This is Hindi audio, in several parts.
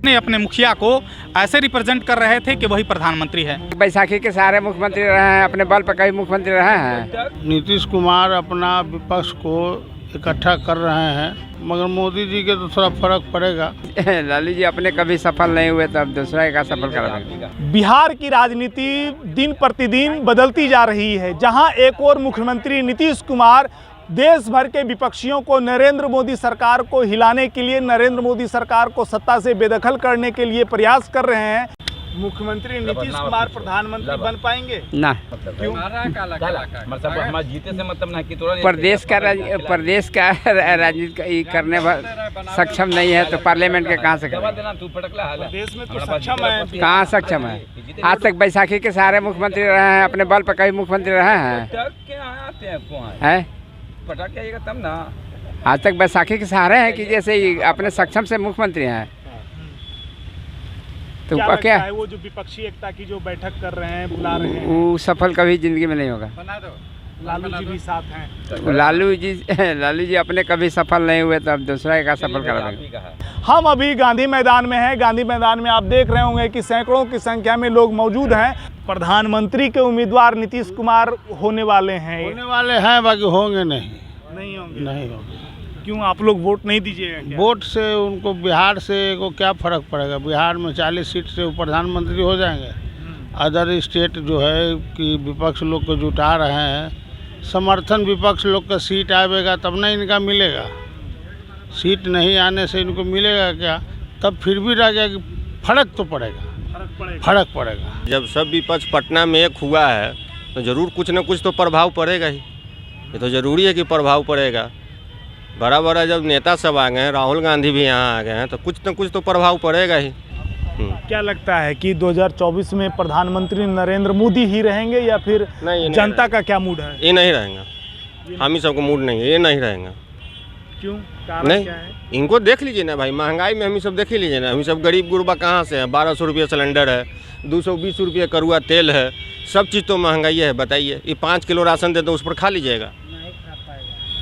अपने अपने मुखिया को ऐसे रिप्रेजेंट कर रहे थे कि वही प्रधानमंत्री है। बैसाखी के सारे मुख्यमंत्री रहे हैं, अपने बल पर कई मुख्यमंत्री रहे हैं। नीतीश कुमार अपना विपक्ष को इकट्ठा कर रहे हैं, मगर मोदी जी के तो थोड़ा फर्क पड़ेगा। लालू जी अपने कभी सफल नहीं हुए, तब दूसरा का सफल कराएंगे। बिहार की राजनीति दिन प्रतिदिन बदलती जा रही है, जहां एक और मुख्यमंत्री नीतीश कुमार देश भर के विपक्षियों को नरेंद्र मोदी सरकार को हिलाने के लिए, नरेंद्र मोदी सरकार को सत्ता से बेदखल करने के लिए प्रयास कर रहे हैं। मुख्यमंत्री नीतीश कुमार प्रधानमंत्री बन पाएंगे? ना, क्यों? जीते से मतलब ना कि प्रदेश का राजनीति करने सक्षम नहीं है तो पार्लियामेंट के कहाँ से करें? देश में तो सक्षम है। कहाँ सक्षम है? आज तक बैसाखी के सारे मुख्यमंत्री रहे हैं, अपने बल पर कई मुख्यमंत्री रहे हैं। तब ना आज तक बैसाखी के सहारे हैं कि जैसे अपने सक्षम से मुख्यमंत्री हैं। तो क्या है वो जो विपक्षी एकता की जो बैठक कर रहे हैं, बुला रहे हैं, वो सफल कभी जिंदगी में नहीं होगा। लालू जी भी साथ हैं। लालू जी अपने कभी सफल नहीं हुए, तब दूसरा का सफल कराएंगे। हम अभी गांधी मैदान में हैं। गांधी मैदान में आप देख रहे होंगे कि सैकड़ों की संख्या में लोग मौजूद हैं। प्रधानमंत्री के उम्मीदवार नीतीश कुमार होने वाले हैं। बाकी होंगे नहीं होंगे। क्यों, आप लोग वोट नहीं दीजिएगा? वोट से उनको बिहार से को क्या फर्क पड़ेगा? बिहार में 40 सीट से वो प्रधानमंत्री हो जाएंगे। अदर स्टेट जो है कि विपक्ष लोग को जुटा रहे हैं, समर्थन विपक्ष लोग का सीट आएगा तब ना इनका मिलेगा। सीट नहीं आने से इनको मिलेगा क्या? तब फिर भी रह गया कि फर्क तो पड़ेगा, फर्क पड़ेगा। जब सब विपक्ष पटना में एक हुआ है तो ज़रूर कुछ न कुछ तो प्रभाव पड़ेगा ही। ये तो ज़रूरी है कि प्रभाव पड़ेगा। बड़ा बड़ा जब नेता सब आ गए हैं, राहुल गांधी भी यहाँ आ गए हैं, तो कुछ न कुछ तो प्रभाव पड़ेगा ही। क्या लगता है कि 2024 में प्रधानमंत्री नरेंद्र मोदी ही रहेंगे या फिर जनता का क्या मूड है? ये नहीं रहेगा, हम ही सबको मूड नहीं है, ये नहीं रहेगा। क्यों, कारण नहीं क्या है? इनको देख लीजिए ना भाई, महंगाई में हम ही सब देख ही लीजिए ना। हम सब गरीब गुरबा कहाँ से हैं? 1200 रुपये सिलेंडर है, 220 रुपये करुआ तेल है, सब चीज़ तो महंगाई है। बताइए, ये 5 किलो राशन देते उस पर खा लीजिएगा?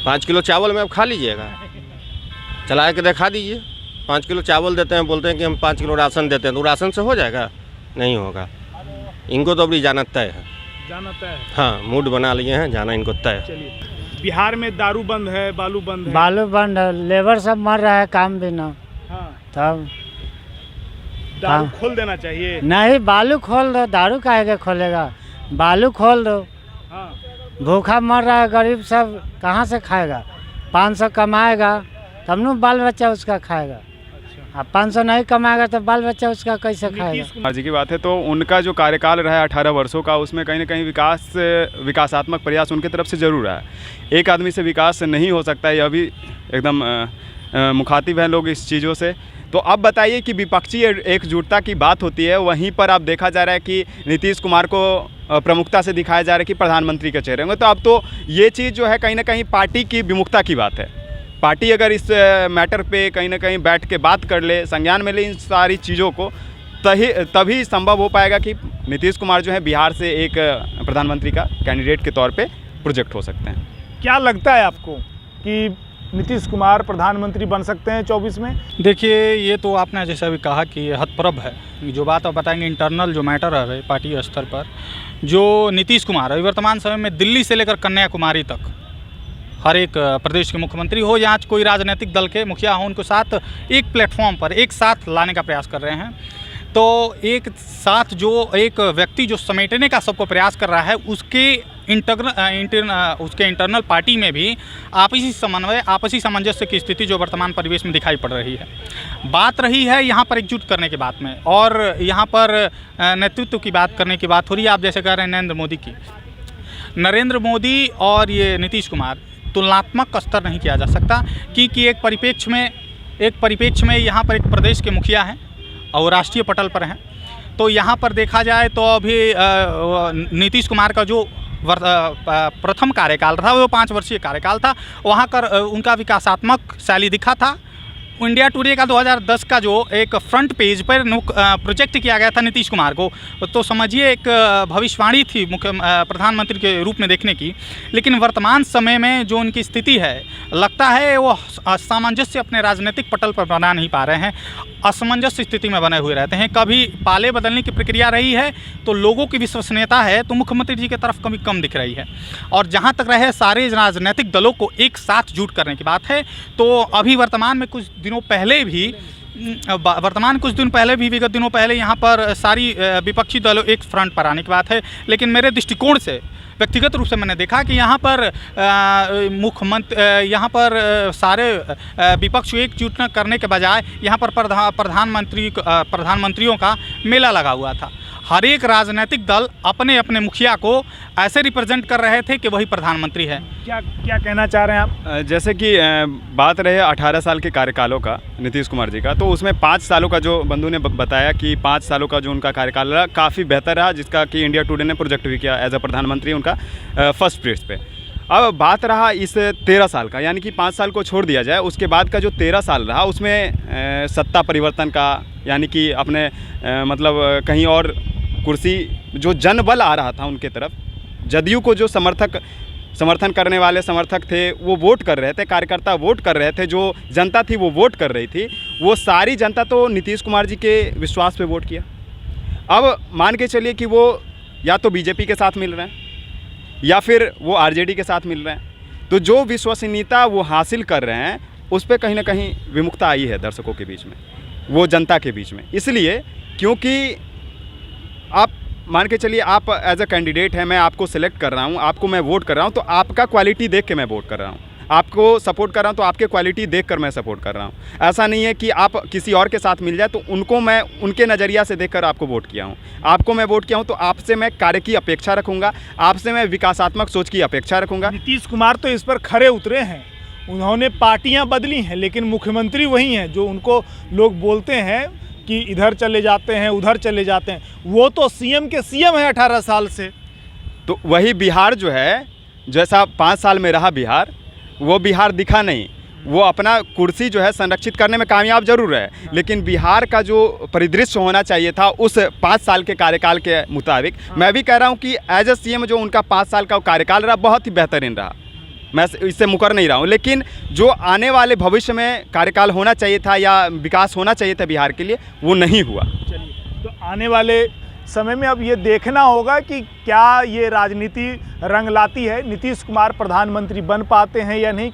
5 किलो चावल में आप खा लीजिएगा? चला के दिखा दीजिए। 5 किलो चावल देते हैं, बोलते हैं कि हम 5 किलो राशन देते हैं, तो राशन से हो जाएगा? नहीं होगा। इनको तो अभी जाना तय है। हाँ, मूड बना लिए हैं, जाना इनको तय है। बिहार में दारू बंद है, बालू बंद है। बालू बंद है, लेबर सब मर रहा है काम बिना। हाँ। तब दारू खोल देना चाहिए। नहीं, बालू खोल दो, दारू काहे खोलेगा? बालू खोल दो। हाँ। भूखा मर रहा है गरीब सब, कहाँ से खाएगा? 500 कमाएगा तब न बाल बच्चा उसका खाएगा। अब 500 नहीं कमाएगा तो बाल बच्चा उसका कैसे खाएगा? जी की बात है तो उनका जो कार्यकाल रहा है 18 वर्षों का, उसमें कहीं ना कहीं विकासात्मक प्रयास उनकी तरफ से जरूर रहा है। एक आदमी से विकास नहीं हो सकता है, यह भी एकदम मुखातिब हैं लोग इस चीज़ों से। तो अब बताइए कि विपक्षी एकजुटता की बात होती है, वहीं पर अब देखा जा रहा है कि नीतीश कुमार को प्रमुखता से दिखाया जा रहा है कि प्रधानमंत्री के चेहरे होंगे। तो अब तो ये चीज़ जो है कहीं ना कहीं पार्टी की विमुखता की बात है। पार्टी अगर इस मैटर पे कहीं ना कहीं बैठ के बात कर ले, संज्ञान में ले इन सारी चीज़ों को, तभी संभव हो पाएगा कि नीतीश कुमार जो है बिहार से एक प्रधानमंत्री का कैंडिडेट के तौर पे प्रोजेक्ट हो सकते हैं। क्या लगता है आपको कि नीतीश कुमार प्रधानमंत्री बन सकते हैं 24 में? देखिए, ये तो आपने जैसा भी कहा कि हतप्रभ है। जो बात आप बताएंगे इंटरनल जो मैटर है पार्टी स्तर पर, जो नीतीश कुमार अभी वर्तमान समय में दिल्ली से लेकर कन्याकुमारी तक हर एक प्रदेश के मुख्यमंत्री हो या कोई राजनीतिक दल के मुखिया हो, उनको साथ एक प्लेटफॉर्म पर एक साथ लाने का प्रयास कर रहे हैं। तो एक साथ जो एक व्यक्ति जो समेटने का सबको प्रयास कर रहा है, उसके इंटरनल पार्टी में भी आपसी समन्वय, आपसी सामंजस्य की स्थिति जो वर्तमान परिवेश में दिखाई पड़ रही है। बात रही है यहाँ पर एकजुट करने की बात में, और यहाँ पर नेतृत्व की बात करने की बात हो रही है। आप जैसे कह रहे हैं नरेंद्र मोदी और ये नीतीश कुमार, तुलनात्मक स्तर नहीं किया जा सकता, क्योंकि एक परिप्रेक्ष्य में यहाँ पर एक प्रदेश के मुखिया हैं और राष्ट्रीय पटल पर हैं। तो यहाँ पर देखा जाए तो अभी नीतीश कुमार का जो प्रथम कार्यकाल था वो 5 वर्षीय कार्यकाल था, वहाँ कर उनका विकासात्मक शैली दिखा था। इंडिया टुडे का 2010 का जो एक फ्रंट पेज पर प्रोजेक्ट किया गया था नीतीश कुमार को, तो समझिए एक भविष्यवाणी थी प्रधानमंत्री के रूप में देखने की। लेकिन वर्तमान समय में जो उनकी स्थिति है, लगता है वो सामंजस्य अपने राजनीतिक पटल पर बना नहीं पा रहे हैं, असमंजस स्थिति में बने हुए रहते हैं। कभी पाले बदलने की प्रक्रिया रही है तो लोगों की विश्वसनीयता है तो मुख्यमंत्री जी की तरफ कभी कम दिख रही है। और जहाँ तक रहे सारे राजनीतिक दलों को एक साथ जुट करने की बात है तो अभी वर्तमान में कुछ दिन पहले भी विगत दिनों पहले यहाँ पर सारी विपक्षी दलों एक फ्रंट पर आने की बात है। लेकिन मेरे दृष्टिकोण से व्यक्तिगत रूप से मैंने देखा कि यहाँ पर सारे विपक्ष एकजुट करने के बजाय यहाँ पर प्रधानमंत्रियों का मेला लगा हुआ था। हर एक राजनीतिक दल अपने अपने मुखिया को ऐसे रिप्रेजेंट कर रहे थे कि वही प्रधानमंत्री है। क्या कहना चाह रहे हैं आप? जैसे कि बात रहे 18 साल के कार्यकालों का नीतीश कुमार जी का, तो उसमें 5 सालों का जो बंधु ने बताया कि 5 सालों का जो उनका कार्यकाल रहा काफ़ी बेहतर रहा, जिसका कि इंडिया टुडे ने प्रोजेक्ट भी किया एज अ प्रधानमंत्री उनका फर्स्ट पीरियड पे। अब बात रहा इस 13 साल का, यानी कि 5 साल को छोड़ दिया जाए, उसके बाद का जो 13 साल रहा उसमें सत्ता परिवर्तन का, यानी कि अपने मतलब कहीं और कुर्सी जो जनबल आ रहा था उनके तरफ, जदयू को जो समर्थन करने वाले समर्थक थे वो वोट कर रहे थे, कार्यकर्ता वोट कर रहे थे, जो जनता थी वो वोट कर रही थी, वो सारी जनता तो नीतीश कुमार जी के विश्वास पे वोट किया। अब मान के चलिए कि वो या तो बीजेपी के साथ मिल रहे हैं या फिर वो आरजेडी के साथ मिल रहे हैं, तो जो विश्वसनीयता वो हासिल कर रहे हैं उस पर कहीं ना कहीं विमुखता आई है दर्शकों के बीच में, वो जनता के बीच में। इसलिए क्योंकि आप मान के चलिए आप एज अ कैंडिडेट हैं, मैं आपको सिलेक्ट कर रहा हूं, आपको मैं वोट कर रहा हूं, तो आपका क्वालिटी देख के मैं वोट कर रहा हूं, आपको सपोर्ट कर रहा हूं तो आपके क्वालिटी देखकर मैं सपोर्ट कर रहा हूं। ऐसा नहीं है कि आप किसी और के साथ मिल जाए तो उनको मैं उनके नज़रिया से देखकर आपको वोट किया हूं। आपको मैं वोट किया हूं तो आपसे मैं कार्य की अपेक्षा रखूँगा, आपसे मैं विकासात्मक सोच की अपेक्षा रखूँगा। नीतीश कुमार तो इस पर खरे उतरे हैं, उन्होंने पार्टियाँ बदली हैं लेकिन मुख्यमंत्री वही हैं। जो उनको लोग बोलते हैं कि इधर चले जाते हैं उधर चले जाते हैं, वो तो सीएम के सीएम है 18 साल से। तो वही बिहार जो है, जैसा 5 साल में रहा बिहार, वो बिहार दिखा नहीं। वो अपना कुर्सी जो है संरक्षित करने में कामयाब जरूर है, लेकिन बिहार का जो परिदृश्य होना चाहिए था उस 5 साल के कार्यकाल के मुताबिक, मैं भी कह रहा हूँ कि एज ए सीएम जो उनका 5 साल का कार्यकाल रहा बहुत ही बेहतरीन रहा, मैं इससे मुकर नहीं रहा हूँ। लेकिन जो आने वाले भविष्य में कार्यकाल होना चाहिए था या विकास होना चाहिए था बिहार के लिए, वो नहीं हुआ। चलिए, तो आने वाले समय में अब ये देखना होगा कि क्या ये राजनीति रंग लाती है, नीतीश कुमार प्रधानमंत्री बन पाते हैं या नहीं।